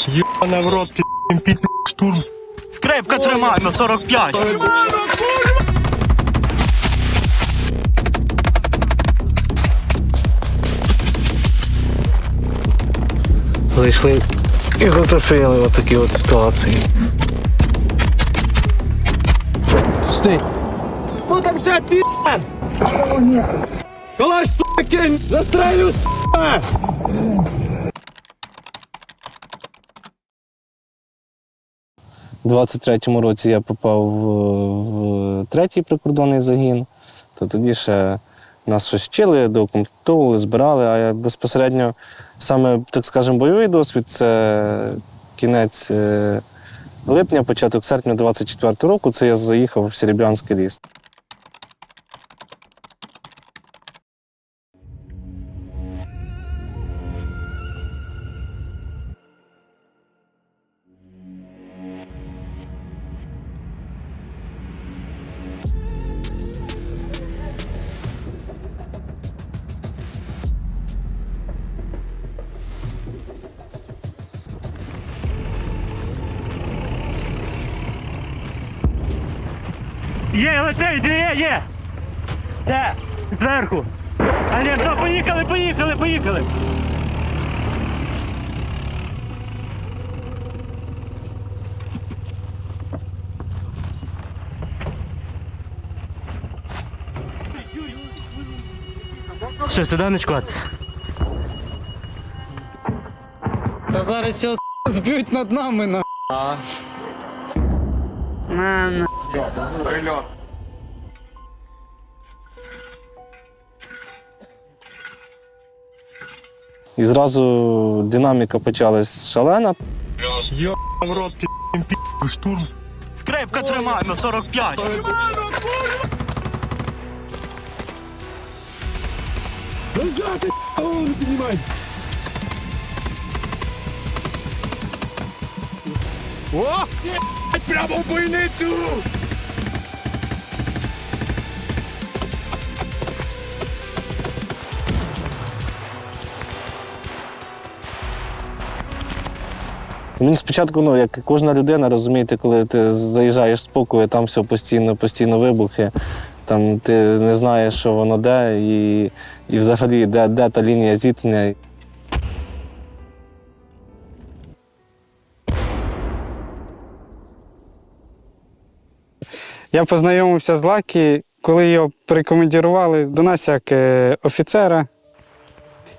Єбана в рот, під штурм. Скрипка тримай на 45. Зайшли і затопили в такі от ситуації. Стій. Хто там ще пі***? Калаш, сука, кинь! Застрелю, сука! У 23-му році я попав в третій прикордонний загін, то тоді ще нас щось вчили, доукомплектовували, збирали, а я безпосередньо саме, так скажемо, бойовий досвід – це кінець липня, початок серпня 24-го року, це я заїхав в Серебрянський ліс. Є, летить, є! Де? Зверху. А ні, все, поїхали! Що, сюди не чкатися? Та зараз його зб'ють над нами на. І зразу динаміка почалась шалена. Єбана в рот, під штурм. Скрипка тримай на 45. Назад, голову піднімай. О! Прямо в бойницю! Мені спочатку, як кожна людина, розумієте, коли ти заїжджаєш з спокою, там все постійно вибухи, там ти не знаєш, що воно де, і взагалі де та лінія зіткнення. Я познайомився з Лакі, коли його прикомандирували до нас як офіцера,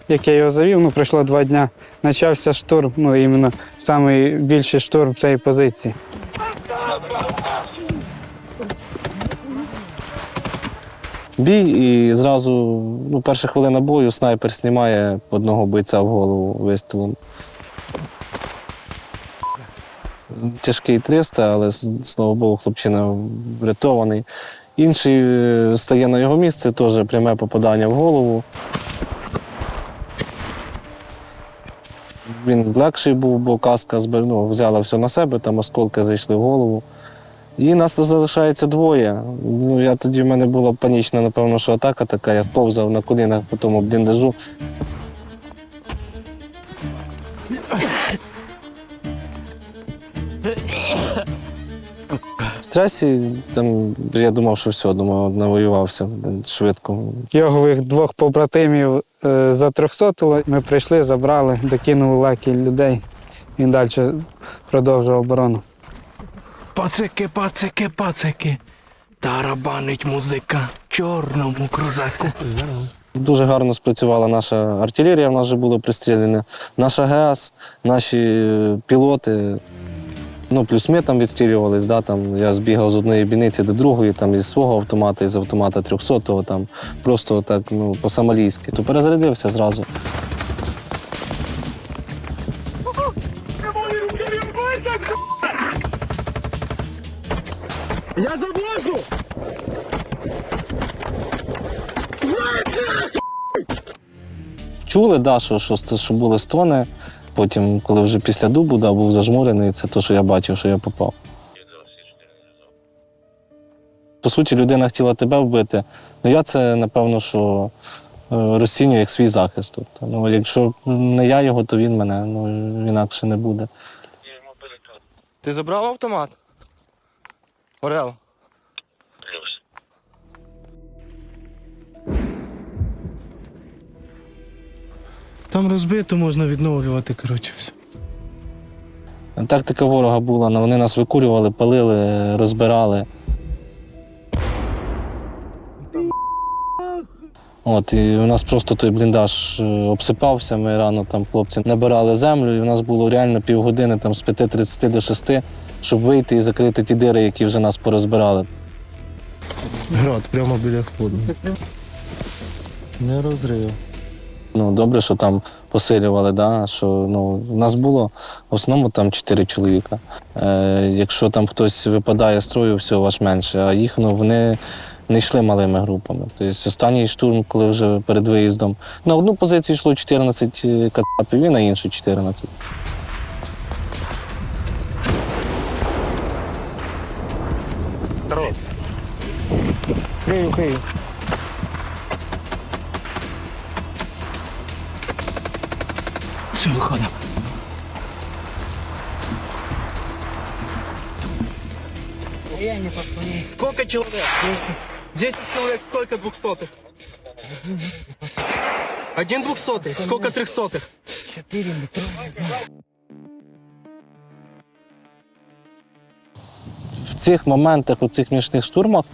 як я його завів, пройшло 2 дні. Почався штурм, іменно найбільший штурм цієї позиції. Бій, і зразу, перша хвилина бою, снайпер знімає одного бойця в голову вистрілом. Тяжкий 300, але, слава Богу, хлопчина врятований. Інший стає на його місце, теж пряме попадання в голову. Він легший був, бо каска взяла все на себе, там осколки зайшли в голову. І нас залишається 2. В мене була панічна, напевно, що атака така. Я сповзав на колінах по тому бліндажу. В стресі, я думав, що все, навоювався швидко. Його 2 побратимів затрьохсотили. Ми прийшли, забрали, докинули Лакі людей. Він далі продовжував оборону. Пацики. Тарабанить музика чорному крузаку. Дуже гарно спрацювала наша артилерія, в нас вже було пристріляне. Наша ГЕС, наші пілоти. Плюс ми там відстрілювались, я збігав з однієї бійниці до другої, із свого автомата, із автомата 300-го, просто так, по-сомалійськи. То перезарядився зразу. Я завожу! Чули, що були стони. Потім, коли вже після дубу був зажмурений, це те, що я бачив, що я попав. По суті, людина хотіла тебе вбити. Я це, напевно, що розцінюю як свій захист. Тобто, ну, якщо не я його, то він мене, ну, інакше не буде. Ти забрав автомат? Орел. Там розбито, можна відновлювати, коротше. Все. Тактика ворога була, ну, вони нас викурювали, палили, розбирали. От, і у нас просто той бліндаж обсипався, ми рано там хлопці набирали землю, і у нас було реально півгодини там, з 5:30 до 6, щоб вийти і закрити ті дири, які вже нас порозбирали. Град, прямо біля входу. Не розрив. Ну, добре, що там посилювали, да? Що, ну, у нас було в основному там 4 чоловіка. Якщо там хтось випадає з строю, всього ваш менше, а їх, ну, вони не йшли малими групами. Тобто останній штурм, коли вже перед виїздом, на одну позицію йшло 14 кацапів і на іншу 14. Крию. Все, виходимо. Сколько человек? 10 человек, сколько двухсотых? 1 двухсотый, сколько трехсотых? 4 В цих моментах, у цих нічних штурмах,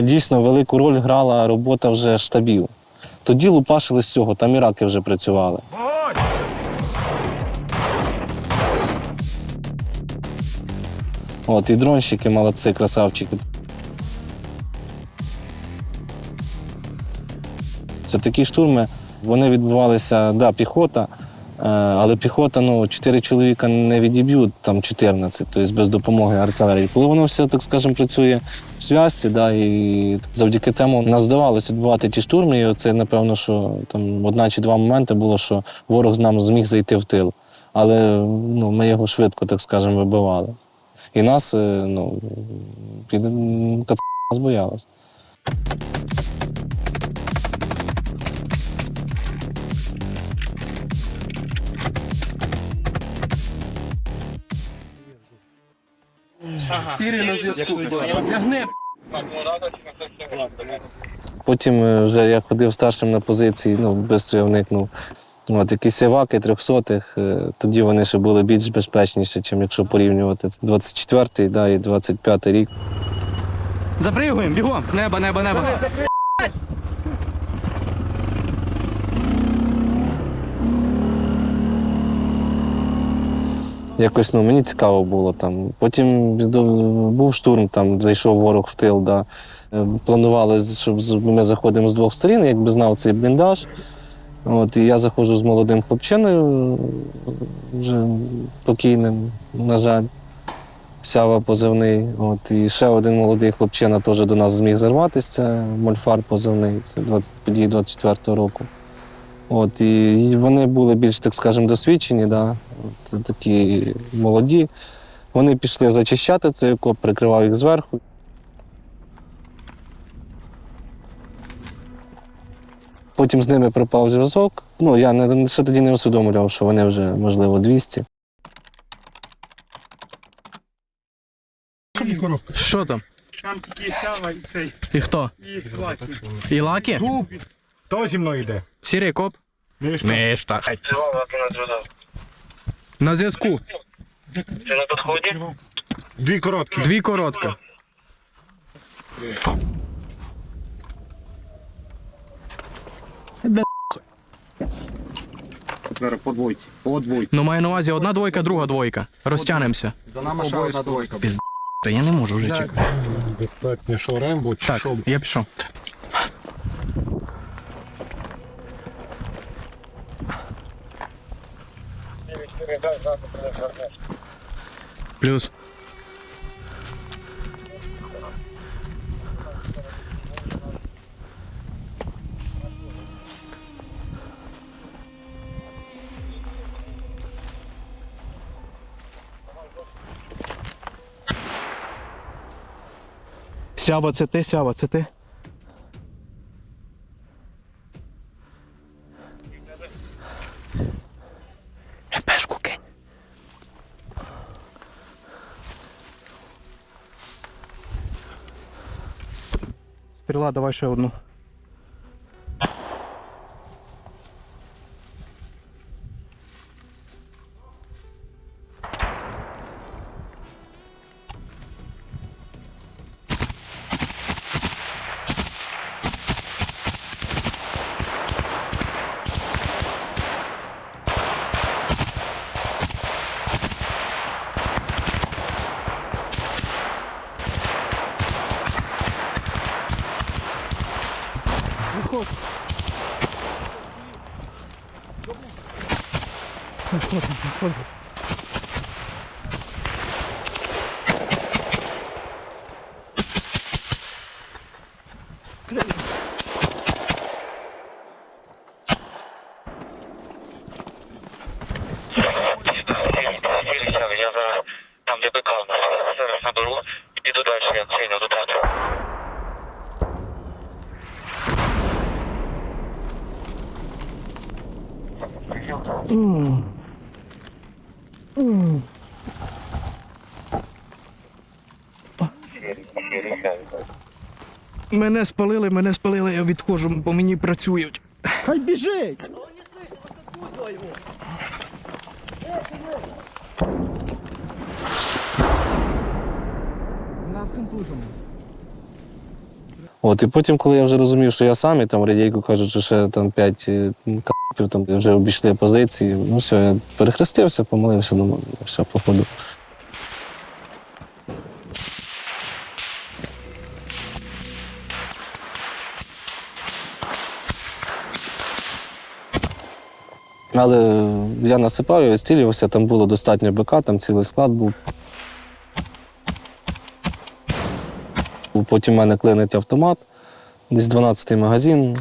дійсно велику роль грала робота вже штабів. Тоді лупашили з цього, там іраки вже працювали. От, і дронщики молодці, красавчики. Це такі штурми, вони відбувалися, да, піхота, але піхота, ну, 4 чоловіка не відіб'ють, там 14, тобто без допомоги артилерії. Коли воно все, так скажемо, працює в зв'язці, да, і завдяки цьому нас вдавалося відбувати ті штурми, і це, напевно, що там 1 чи 2 моменти було, що ворог з нами зміг зайти в тил. Але, ну, ми його швидко, так скажемо, вибивали. І нас, ну, нас боялась. Сірі на зв'язку. Ягне. Потім вже я ходив старшим на позиції, ну, швидко я вникнув. От, якісь сіваки 300-х, тоді вони ще були більш безпечніші, ніж якщо порівнювати. 24-й, да, і 25-й рік. Запригуємо, бігом. Небо. Якось, ну, мені цікаво було там. Потім був штурм, там зайшов ворог в тил. Да. Планували, щоб ми заходимо з 2 сторін, якби знав цей бліндаж. От, і я заходжу з молодим хлопчиною, вже покійним, на жаль, Сява позивний. От, і ще один молодий хлопчина теж до нас зміг зарватися, це Мольфар позивний, це події 24-го року. От, і вони були більш, так скажемо, досвідчені, да, от, такі молоді. Вони пішли зачищати цей окоп, прикривав їх зверху. Потім з ними пропав зв'язок. Ну, я ще тоді не усвідомлював, що вони вже, можливо, 200. Що там? Там тільки Сява і цей, І хто? і Лакі. І Лакі? Хто зі мною йде? Сірий коп? Мишта. На зв'язку. Дві короткі. 2 коротко. Зараз по двойці. По двойці. Ну, маю на увазі 1 двойка, 2 двойка. Розтягнемося. За нами ще одна двойка. Та я не можу вже чекати. Достатньо, що Рембо, чи Так, що? я пішов. Плюс. Сява, це ти, Сява, це ти? стріла, давай ще одну. Я зараз там, де БК, зараз наберу і піду далі, я цей до театру. Мене спалили, я відходжу, по мені працюють. Хай біжить! Нас контужено. От, і потім, коли я вже розумів, що я сам, і там радійку кажуть, що ще там 5 капів, там вже обійшли позиції. Ну все, я перехрестився, помолився, думаю, все, походу. Але я насипав, я відстрілювався, там було достатньо БК, там цілий склад був. Потім в мене клинить автомат, десь 12-й магазин.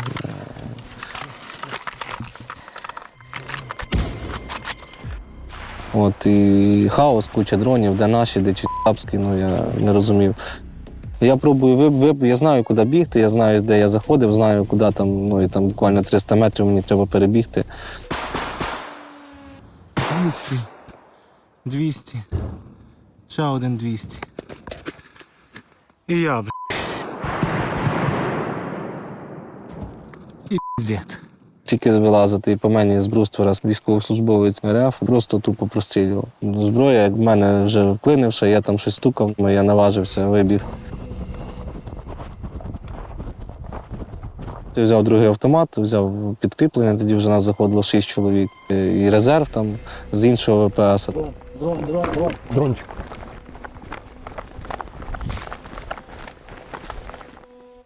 От, і хаос, куча дронів, де наші, де читапські, ну я не розумів. Я пробую я знаю, куди бігти, я знаю, де я заходив, знаю, куди там, ну і там буквально 300 метрів мені треба перебігти. 200. Ще один 200. І я, б***. І піздець. Тільки вилазити і по мені з бруствера військовослужбовець РФ просто тупо прострілював. Зброя, як в мене вже вклинивши, я там щось стукав, я наважився, вибіг. Я взяв другий автомат, взяв підкріплення, тоді вже нас заходило 6 чоловік. І резерв там з іншого ВПС. Дрончик.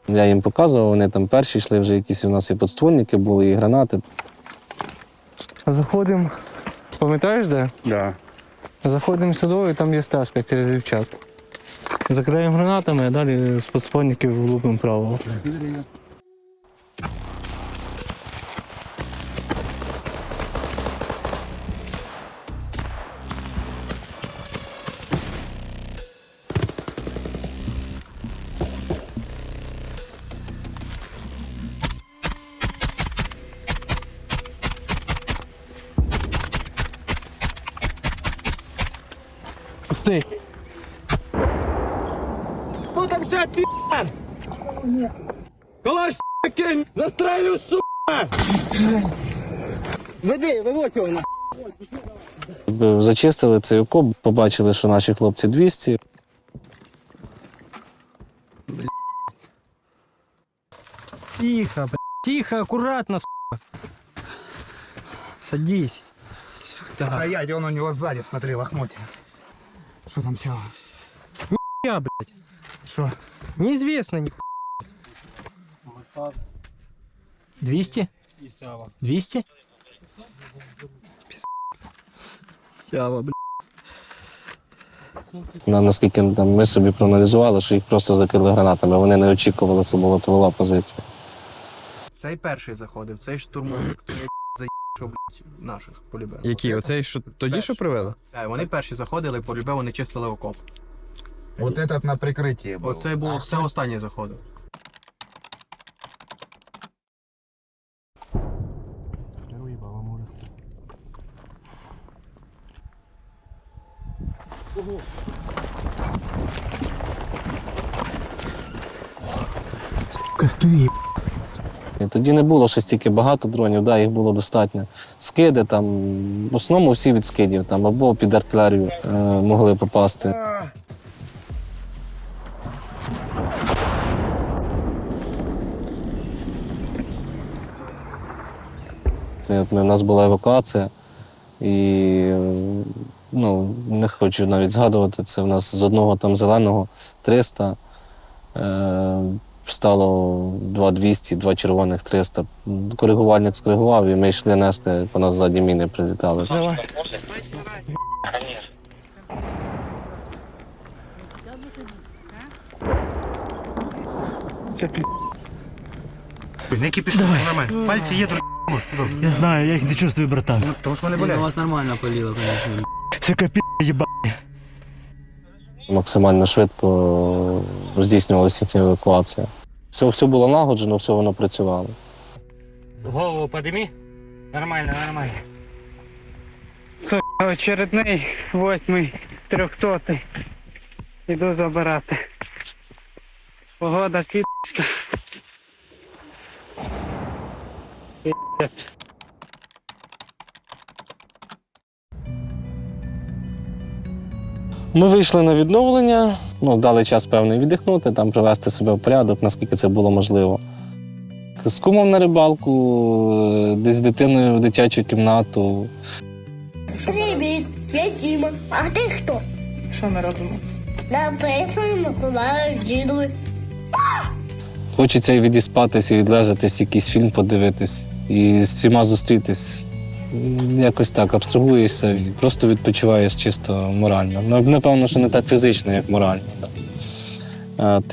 Я їм показував, вони там перші йшли, вже якісь у нас і подствольники були, і гранати. Заходимо, пам'ятаєш де? Да. Заходимо сюди, і там є стежка через дівчат. Закидаємо гранатами, а далі з подспольників лупимо право. Пусти. Хто там ще пі***? Калаш кинь! Застрелю, сука! Веди, виводь його на. Зачистили цей окоп, побачили, що наші хлопці 200. Тихо, тихо, аккуратно, сука. Садись. Стоять, он у него сзади, смотри, лохмотья. Что там все? Я, блядь. Что? Неизвестно, ни 200? 200? Сява, блядь. Наскільки там, ми собі проаналізували, що їх просто закрили гранатами. Вони не очікували, це була тилова позиція. Цей перший заходив, цей штурмовик, цей заїхав, блядь, наших полюбив. Які? Оцей, що тоді що привели? Вони перші заходили, полюбив, вони чистили окоп. Вот этот на прикрытии был. Оцей був, це останній заходив. І тоді не було ще стільки багато дронів, да, їх було достатньо. Скиди там, в основному всі від скидів, там, або під артилерію могли попасти. У нас була евакуація, і ну, не хочу навіть згадувати, це в нас з одного там зеленого 300, стало 200, 2 червоних 300. Коригувальник скоригував, і ми йшли нести, по нас ззаді міни прилітали. Не кипишуй, все нормально. Пальцы едут. Я знаю, я їх не чувствую, братан. Потому что вони болять. вас нормально полило, конечно. Це капі єба. Максимально швидко здійснювалася їхня евакуація. Все було налагоджено, все воно працювало. Голову подими. Нормально, нормально. Очередний 8-й 300-й. Іду забирати. Погода підська. Пі***ць. Ми вийшли на відновлення, дали час певний віддихнути, там привести себе в порядок, наскільки це було можливо. З кумом на рибалку, десь з дитиною в дитячу кімнату. Привіт, я Діма. А ти хто? Що ми робимо? Написано Миколаю дідові. Хочеться і відіспатись, і відлежатись, якийсь фільм подивитись, і з всіма зустрітись. Якось так абстрагуєшся і просто відпочиваєш чисто морально. Напевно, що не так фізично, як морально.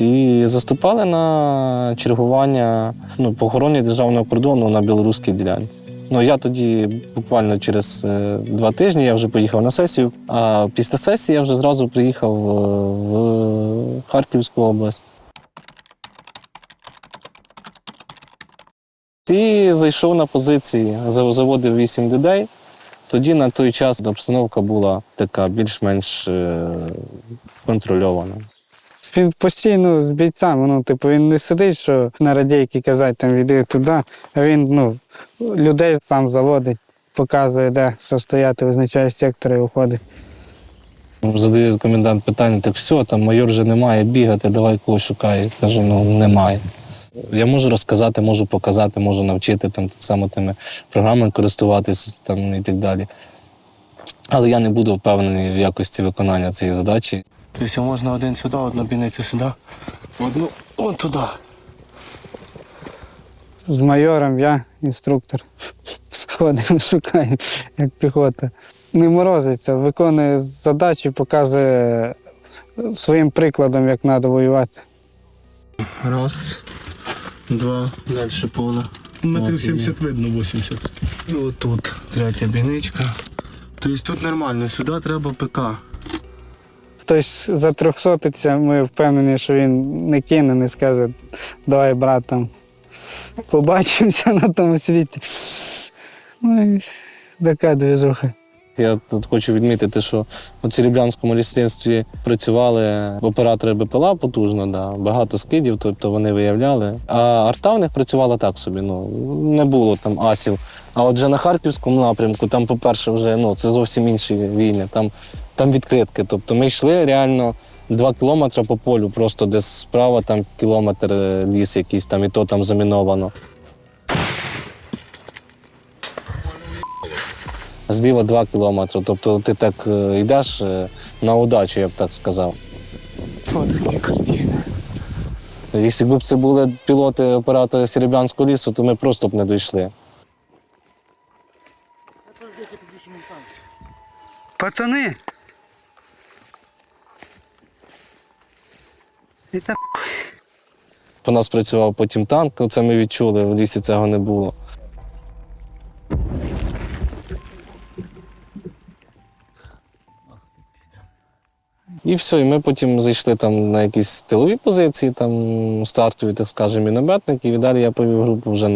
І заступали на чергування по охороні державного кордону на білоруській ділянці. Я тоді буквально через 2 тижні я вже поїхав на сесію, а після сесії я вже зразу приїхав в Харківську область. І зайшов на позиції, заводив 8 людей. Тоді на той час обстановка була така більш-менш контрольована. Він постійно з бійцями, він не сидить, що на радійки казати, там, іди туди, а він, людей сам заводить, показує, де, що стояти, визначає сектори і уходить. Задає комендант питання, так все, там майор вже немає, бігати, давай когось шукай. Кажу, немає. Я можу розказати, можу показати, можу навчити так само тими програмами користуватися і так далі. Але я не буду впевнений в якості виконання цієї задачі. Тобто можна один сюди, одну бійницю сюди, одну вон туди. З майором я, інструктор, ходимо, шукаємо, як піхота. Не морозиться, виконує задачі, показує своїм прикладом, як треба воювати. Раз, два, далі поле. Метрів 70 видно, 80. І отут третя бійничка. Тобто тут нормально, сюди треба ПК. Хтось за 300-ться, ми впевнені, що він не кине, не скаже, давай, брат, там, побачимося на тому світі. І така движуха. Я тут хочу відмітити, що у Серебрянському лісництві працювали оператори БПЛА потужно, багато скидів, тобто вони виявляли. А арта в них працювала так собі, не було там асів. А отже на Харківському напрямку, там, по-перше, вже це зовсім інші війни, там відкритки. Тобто ми йшли реально 2 кілометри по полю, просто десь справа там кілометр ліс якийсь, і то там заміновано. Зліва 2 кілометри, тобто ти так йдеш на удачу, я б так сказав. Якщо б це були пілоти, оператори Серебрянського лісу, то ми просто б не дійшли. Пацани! По нас працював потім танк, це ми відчули, в лісі цього не було. І все, і ми потім зайшли там на якісь тилові позиції, там стартові, так скажемо, мінометники, і далі я повів групу вже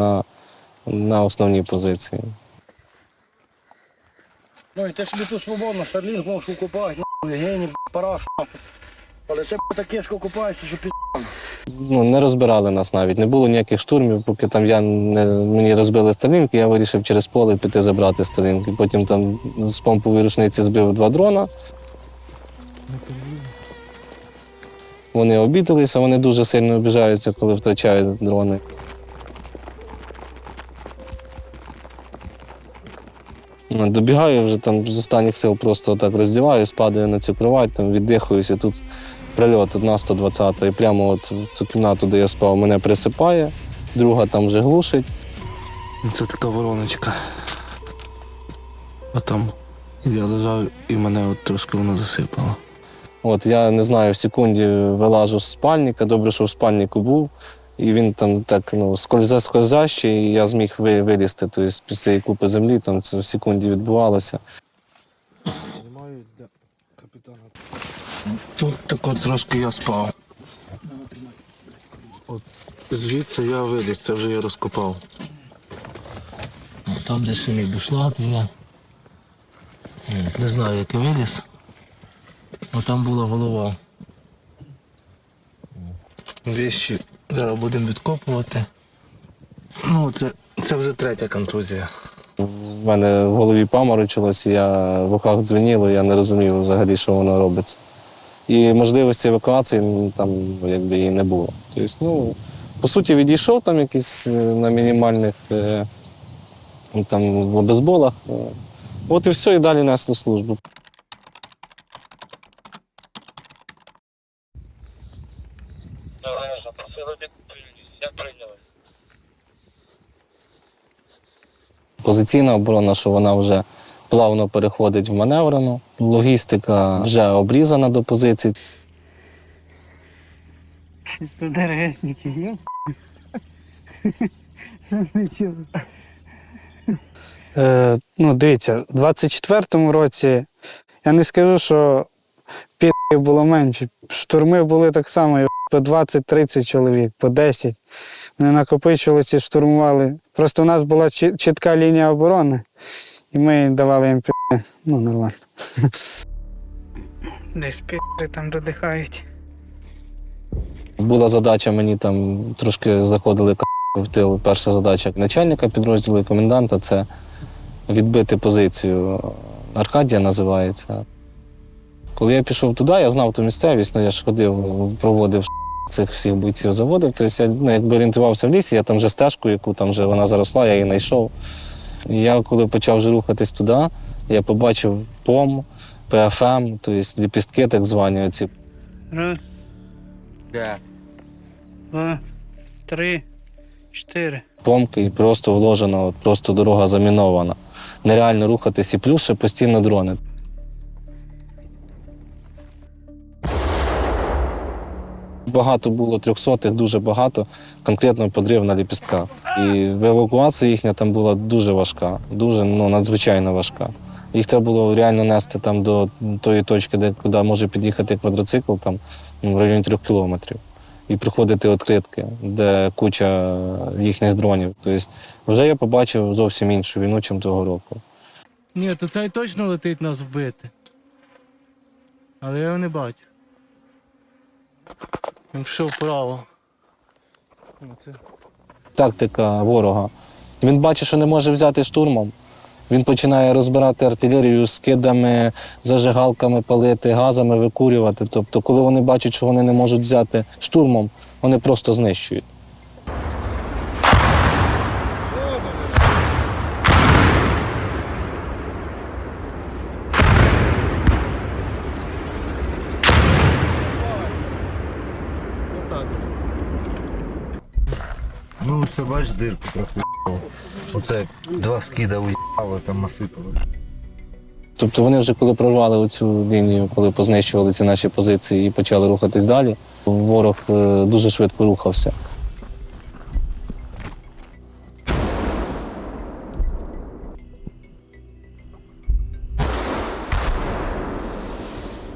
на основні позиції. Ну, ти собі тут свободно, Старлінг можеш укупати, гені, параш, але це таке ж купаєшся, що пізд***. не розбирали нас навіть. Не було ніяких штурмів, поки там мені розбили Старлінк, я вирішив через поле піти забрати Старлінк. Потім там з помпової рушниці збив 2 дрона. Вони обідалися, вони дуже сильно обіжаються, коли втрачають дрони. Добігаю вже там з останніх сил, просто так роздіваюсь, падаю на цю кровать, там віддихуюся. Тут прильот, одна 120-та, і прямо от в цю кімнату, де я спав, мене присипає, друга там вже глушить. Це така вороночка. А там я лежав і мене от трошки воно засипало. От я не знаю, в секунді вилажу з спальника, добре, що в спальнику був. І він там так скользящий, і я зміг вилізти. Тобто з цієї купи землі там це в секунді відбувалося. Тут тако трошки я спав. От звідси я виліз, це вже я розкопав. Там, де ще мій бушлат, я не знаю, як я виліз. Но там була голова. Вещі зараз будемо відкопувати. Ну, це вже 3-я контузія. В мене в голові паморочилось, в ухах дзвеніло, я не розумів взагалі, що воно робиться. І можливості евакуації там якби і не було. Тобто, по суті, відійшов там якийсь на мінімальних там в обезболах. От і все, і далі несли службу. Як прийняли? Позиційна оборона, що вона вже плавно переходить в маневрену. Логістика вже обрізана до позицій. Тут ДРГшники є? Дивіться, в 24-му році я не скажу, що підів було менше. Штурми були так само, по 20-30 чоловік, по 10. Вони накопичувалися, штурмували. Просто у нас була чітка лінія оборони, і ми давали їм нормально. Десь там додихають. Була задача, мені там трошки заходили в тил. Перша задача начальника підрозділу і коменданта – це відбити позицію. Аркадія називається. Коли я пішов туди, я знав ту місцевість, я ж ходив, проводив цих всіх бойців, заводив. Тобто я якби орієнтувався в лісі, я там вже стежку, яку там вже вона заросла, я її знайшов. І я коли почав вже рухатись туди, я побачив ПОМ, ПФМ, тобто ліпістки так звані оці. Раз, 2, 3, 4. Помки і просто вложена, просто дорога замінована. Нереально рухатись і плюс ще постійно дрони. Багато було 300-х, дуже багато, конкретно подрив на ліпістках. І в евакуації їхня там була дуже важка, дуже надзвичайно важка. Їх треба було реально нести там до тої точки, куди може під'їхати квадроцикл, там, в районі 3 кілометрів. І приходити відкритки, де куча їхніх дронів. Тобто вже я побачив зовсім іншу війну, ніж того року. Ні, то цей точно летить нас вбити. Але я його не бачу. Він пішов вправо. Тактика ворога. Він бачить, що не може взяти штурмом. Він починає розбирати артилерію скидами, зажигалками палити, газами викурювати. Тобто, коли вони бачать, що вони не можуть взяти штурмом, вони просто знищують. Ну, це бач, дирку трохи. Оце 2 скида уїхали, там насипали. Тобто вони вже коли прорвали оцю лінію, коли познищували ці наші позиції і почали рухатись далі, ворог дуже швидко рухався.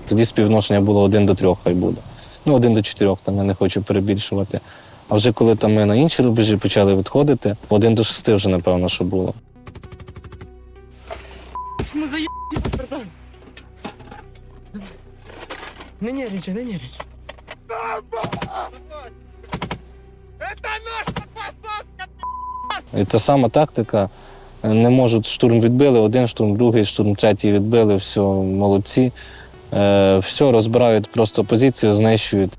Тоді співвідношення було 1 до 3, хай буде. 1 до 4, там я не хочу перебільшувати. А вже коли там ми на інші рубежі почали відходити, 1 до 6 вже, напевно, що було. Мы заебали, братан. Не нервничай, не нервничай. І та сама тактика. Не можуть, штурм відбили, один штурм, другий штурм, третій відбили, все, молодці. Все, розбирають просто позицію, знищують.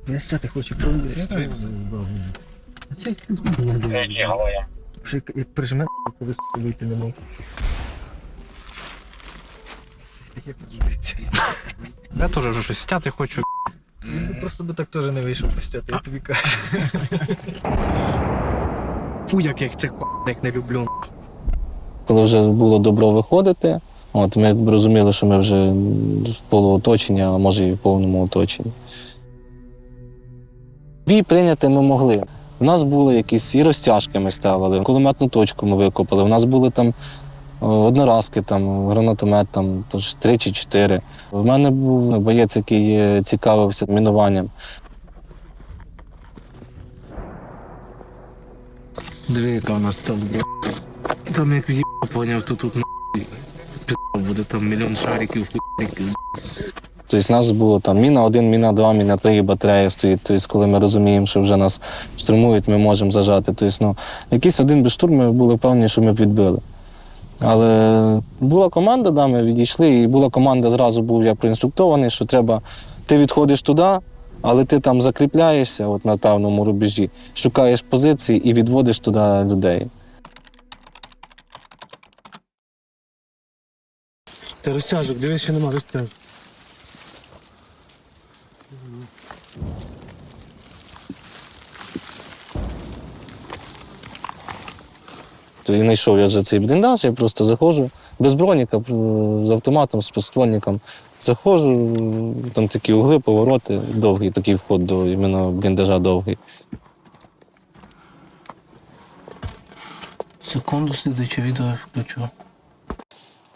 Я стати хочу провірити. Як прижме, коли вийти не можу. Я теж вже щось стяти хочу. Просто би так теж не вийшов постяти, я тобі кажу. Фу, як я цих як не люблю. Коли вже було добро виходити, от, ми якби розуміли, що ми вже в полуоточенні, а може і в повному оточенні. Бій прийняти ми могли. У нас були якісь і розтяжки ми ставили, кулеметну точку ми викопали. У нас були там одноразки, там, гранатомет, там, 3 чи 4. В мене був боєць, який цікавився мінуванням. Диви, яка у нас там, бля. Там як в'їб, поняв, то тут пізно буде, там мільйон шариків, хуйників. Тобто у нас було там міна 1, міна 2, міна 3 і батарея стоїть. Тобто, коли ми розуміємо, що вже нас штурмують, ми можемо зажати. Тобто, ну, якийсь один без штурму ми були впевнені, що ми б відбили. Але була команда, да, ми відійшли, і була команда, зразу був я проінструктований, що треба, ти відходиш туди, але ти там закріпляєшся от, на певному рубежі, шукаєш позиції і відводиш туди людей. Та розтяжок, дивись, що нема розтяжок. І знайшов я вже цей бліндаж, я просто заходжу, без броніка, з автоматом, з патронником. Заходжу, там такі угли, повороти, довгий такий вход до іменно бліндажа довгий. Секунду слідуюче відео включу.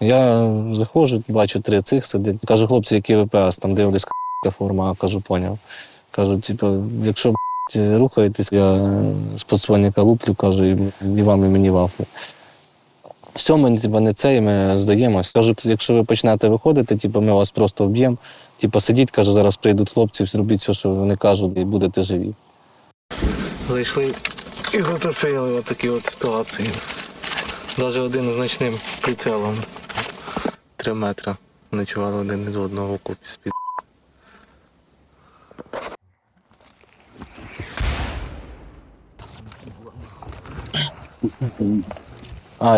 Я заходжу, бачу 3 цих сидять. Кажу, хлопці, які ВПС, там дивлюсь, форма, кажу, поняв. Кажу, типу, якщо рухаєтесь, я з подствольника луплю, кажу, і вам, і мені вафли. Все, ми типу, не це, і ми здаємось. Кажу, якщо ви почнете виходити, типу, ми вас просто вб'ємо. Типу, сидіть, кажу, зараз прийдуть хлопці, зробіть все, що вони кажуть, і будете живі. Зайшли і затопили в такі от ситуації. Навіть один з ночним прицелом. 3 метри ночували один від одного в окопі з-під.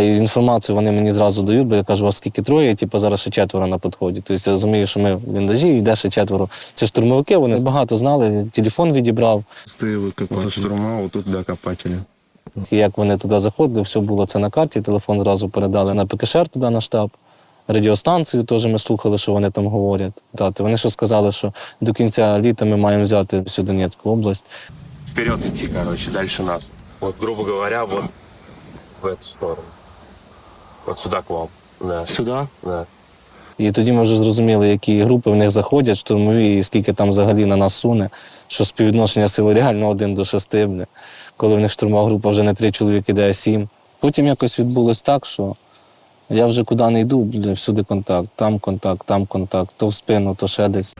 І інформацію вони мені зразу дають, бо я кажу, вас скільки троє, типу, зараз ще 4 на підході. Тобто я розумію, що ми в бліндажі, йде ще 4. Це штурмовики, вони багато знали, телефон відібрав. Стояли як штурмову, тут для копателя. І як вони туди заходили, все було це на карті, телефон зразу передали на ПКШ туди, на штаб. Радіостанцію теж ми слухали, що вони там говорять. Вони що сказали, що до кінця літа ми маємо взяти всю Донецьку область. Вперед идти, короче, дальше нас. Вот, грубо говоря, вот в эту сторону. Вот сюда к вам. Да. Сюди? Да. І тоді ми вже зрозуміли, які групи в них заходять, штурмові, і скільки там взагалі на нас суне, що співвідношення сили реально 1 до 6. Коли в них штурмова група вже не 3 чоловіки, йде, а 7. Потім якось відбулось так, що я вже куди не йду, всюди контакт, там контакт, то в спину, то ще десь.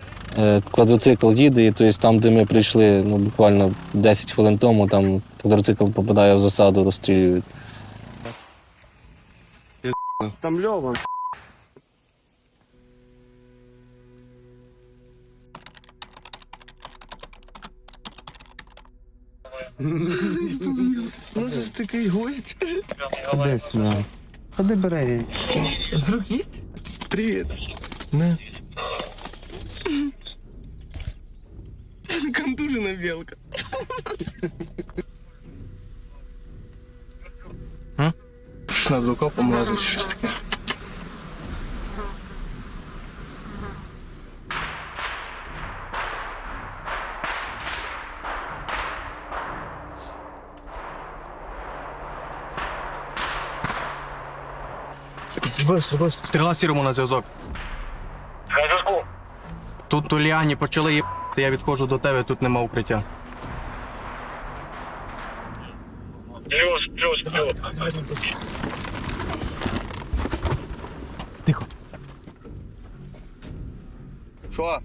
Квадроцикл їде, і тобто, там, де ми прийшли, ну, буквально 10 хвилин тому, там квадроцикл попадає в засаду, розстрілюють. Там Льова. Ну це ж такий гость. Ходи сюди. Ходи бери її. З рук їсть? Привіт. Не. Контужена белка. Над окопом лазить щось таке. Стріла сірому на зв'язок. На зв'язку. Тут у Ліані почали їбати, я відходжу до тебе, тут нема укриття. Плюс. Тихо. Що?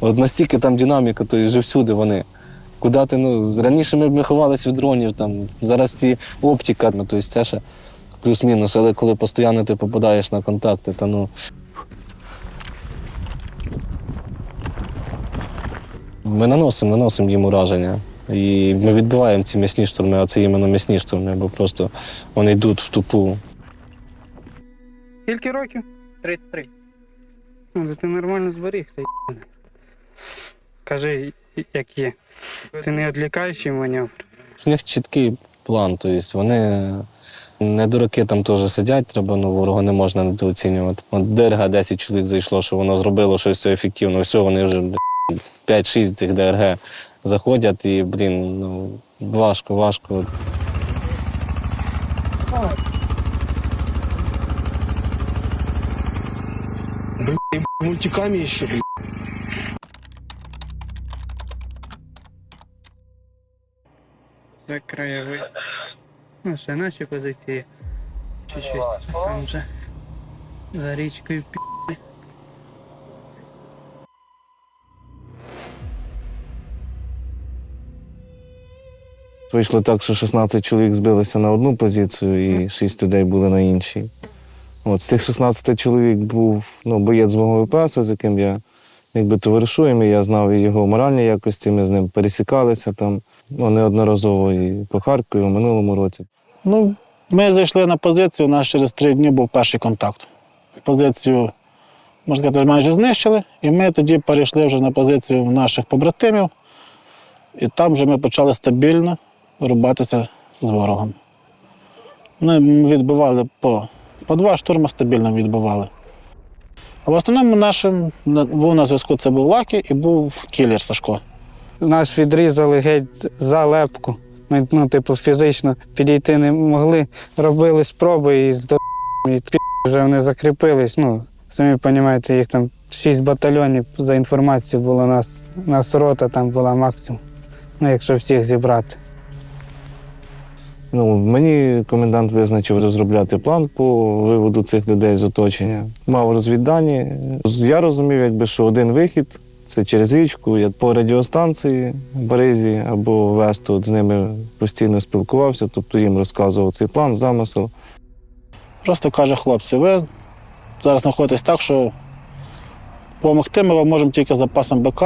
От настільки там динаміка, то вже всюди вони. Куди ти, раніше ми ховалися від дронів, там, зараз ці оптика, тобто це ще плюс-мінус, але коли постійно ти попадаєш на контакти, то ми наносимо їм ураження. І ми відбиваємо ці м'ясні штурми, а це іменно м'ясні штурми, бо просто вони йдуть в тупу. Скільки років? 33. Ну, ти нормально зберігся. Кажи, як є. Ти не відлікаючий маневр. У них чіткий план, тобто вони не дураки там теж сидять, треба, ворога не можна недооцінювати. От ДРГ 10 чоловік зайшло, що воно зробило щось ефективно, все, вони вже 5-6 цих ДРГ заходять і, важко. Мультиками еще, блин. Це краєвид. Ну, ще наші позиції. Чуть-чуть там вже за річкою пі***. Вийшло так, що 16 чоловік збилися на одну позицію і 6 людей були на іншій. От, з цих 16 чоловік був боєць з мого ВПС, з яким я товаришуємо, я знав і його моральні якості, ми з ним пересікалися там неодноразово і по Харкові, в минулому році. Ми зайшли на позицію, у нас через 3 дні був перший контакт. Позицію, можна сказати, майже знищили, і ми тоді перейшли вже на позицію наших побратимів, і там вже ми почали стабільно рубатися з ворогом. Ми відбивали по 2 штурми, стабільно відбивали. А в основному нашим був на зв'язку це був Лакі і був кілер Сашко. Нас відрізали геть за лепку. Ми, фізично підійти не могли. Робили спроби і вже вони закріпились. Самі розумієте, їх там 6 батальйонів, за інформацією було нас рота там була максимум, якщо всіх зібрати. Мені комендант визначив розробляти план по виводу цих людей з оточення. Мав розвіддані. Я розумів, що один вихід – це через річку. Я по радіостанції в Березі або Весту з ними постійно спілкувався, тобто їм розказував цей план, замисел. Просто каже, хлопці, ви зараз знаходитесь так, що допомогти ми вам можемо тільки запасом БК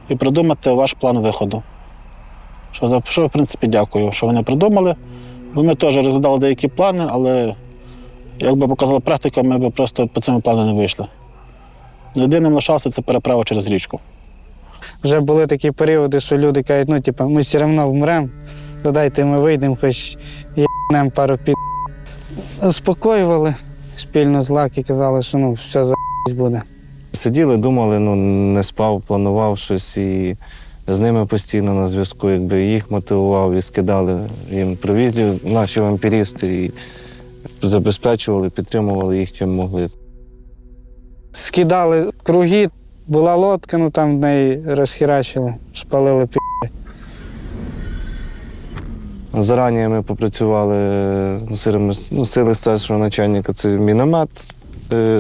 і придумати ваш план виходу. Що в принципі, дякую, що вони придумали. Бо ми теж розглядали деякі плани, але, як би показала практика, ми б просто по цьому плану не вийшли. Єдиним лишався це переправа через річку. Вже були такі періоди, що люди кажуть, ми все одно вмремо, додайте ми вийдемо, хоч єбнемо пару під. Успокоювали спільно з Лакі, казали, що все за***сь буде. Сиділи, думали, не спав, планував щось і з ними постійно на зв'язку, їх мотивував і скидали їм провізію, наші вампірісти, і забезпечували, підтримували їх, чим могли. Скидали круги, була лодка, там в неї розхерачили, спалили пі***. Зарані ми попрацювали сили старшого начальника, це міномет,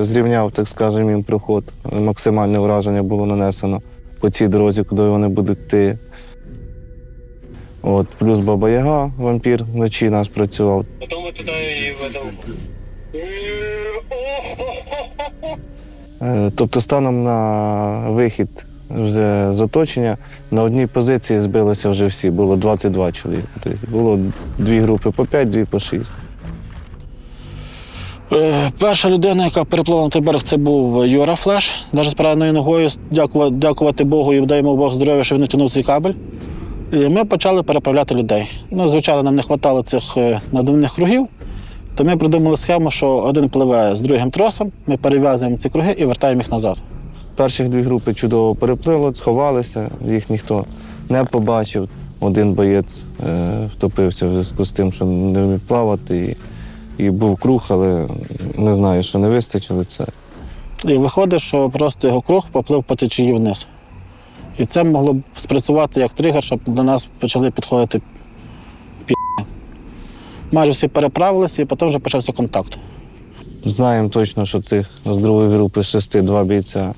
зрівняв, так скажемо, їм проход. Максимальне враження було нанесено по цій дорозі, куди вони будуть йти. Плюс Баба Яга, вампір, вночі наш працював. Потім ми туди і ведемо. Тобто станом на вихід вже з оточення, на одній позиції збилися вже всі, було 22 чоловіка. Тобто було 2 групи по 5, 2 по 6. Перша людина, яка переплила на той берег, це був Юра Флеш. Навіть з пораненою ногою, дякувати Богу і дай йому Бог здоров'я, що він натягнув цей кабель. І ми почали переправляти людей. Звичайно, нам не вистачало цих надувних кругів, то ми придумали схему, що один пливе з другим тросом, ми перев'язуємо ці круги і вертаємо їх назад. Перших 2 групи чудово переплило, сховалися, їх ніхто не побачив. Один боєць втопився в зв'язку з тим, що не вмів плавати. І був круг, але не знаю, що не вистачило це. І виходить, що просто його круг поплив по течії вниз. І це могло б спрацювати як тригер, щоб до нас почали підходити пі***. Майже всі переправилися, і потім вже почався контакт. Знаємо точно, що цих з другої групи 6 2 бійця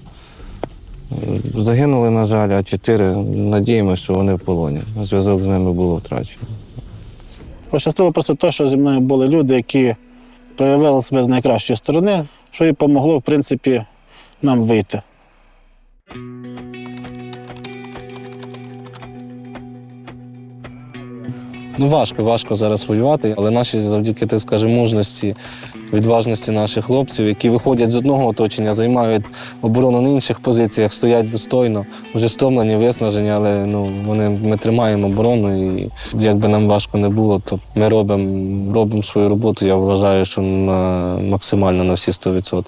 загинули, на жаль, а 4 надіємося, що вони в полоні. Зв'язок з ними було втрачено. Пощастило просто те, що зі мною були люди, які проявили себе з найкращої сторони, що і допомогло, в принципі, нам вийти. Ну, важко зараз воювати, але наші завдяки, так скажемо, мужності, відважності наших хлопців, які виходять з одного оточення, займають оборону на інших позиціях, стоять достойно, вже стомлені, виснажені, але ми тримаємо оборону і як би нам важко не було, то ми робимо свою роботу, я вважаю, що максимально на всі 100%.